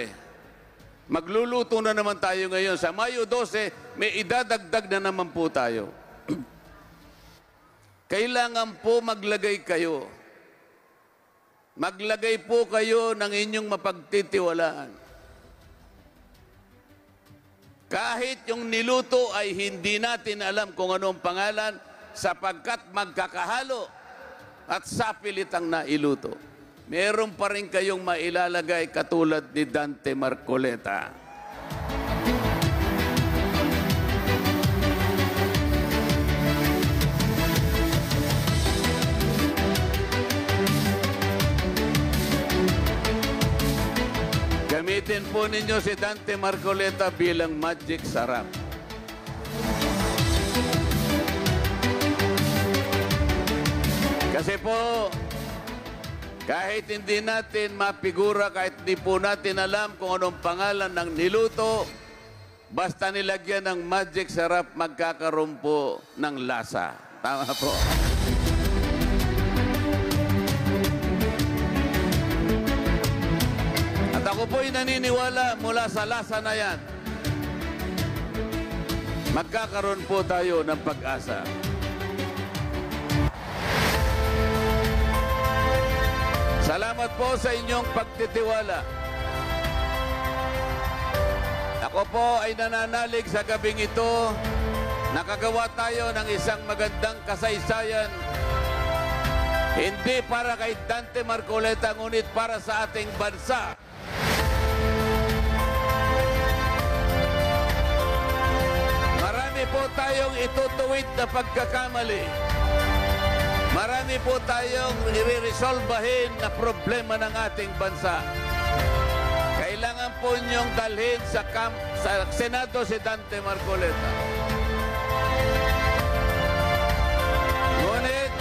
Magluluto na naman tayo ngayon. Sa Mayo 12, may idadagdag na naman po tayo. Kailangan po maglagay kayo. Maglagay po kayo ng inyong mapagtitiwalaan. Kahit yung niluto ay hindi natin alam kung anong pangalan sapagkat magkakahalo at sapilit ang nailuto. Meron pa rin kayong mailalagay katulad ni Dante Marcoleta. Gamitin po ninyo si Dante Marcoleta bilang magic sarap. Kasi po, kahit hindi natin mapigura, kahit hindi po natin alam kung anong pangalan ng niluto, basta nilagyan ng magic sarap, magkakaroon po ng lasa. Tama po. At ako po'y naniniwala mula sa lasa na yan, magkakaroon po tayo ng pag-asa. Salamat po sa inyong pagtitiwala. Ako po ay nananalig sa gabing ito. Nakagawa tayo ng isang magandang kasaysayan. Hindi para kay Dante Marcoleta, ngunit para sa ating bansa. Marami po tayong itutuwid na pagkakamali. Marami po tayong i-resolbahin na problema ng ating bansa. Kailangan po niyong dalhin sa Senado si Dante Marcoleta. Ngunit,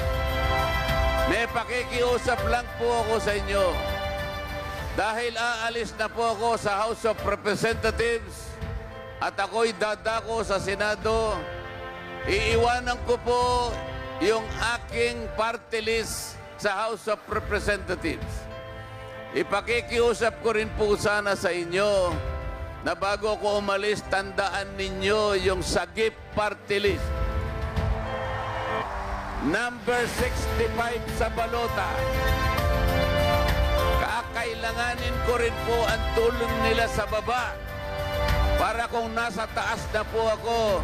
may pakikiusap lang po ako sa inyo. Dahil aalis na po ako sa House of Representatives at ako'y dadako sa Senado, iiwanan ko po yung aking party list sa House of Representatives. Ipakikiusap ko rin po sana sa inyo na bago ko umalis, tandaan ninyo yung Sagip party list. Number 65 sa balota. Kakailanganin ko rin po ang tulong nila sa baba para kung nasa taas na po ako,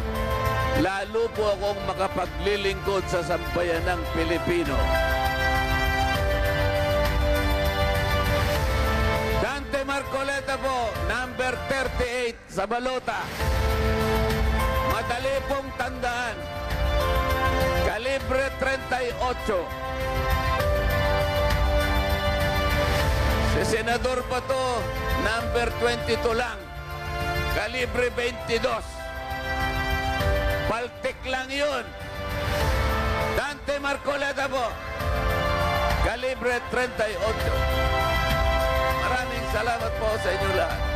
lalo po akong makapaglilingkod sa sambayanang Pilipino. Dante Marcoleta po, number 38 sa balota. Madali pong tandaan. Kalibre 38. Si Senador Bato, number 22 lang. Kalibre 22. Baltic lang yun. Dante Marcoleta po. Kalibre 38. Maraming salamat po sa inyo lahat.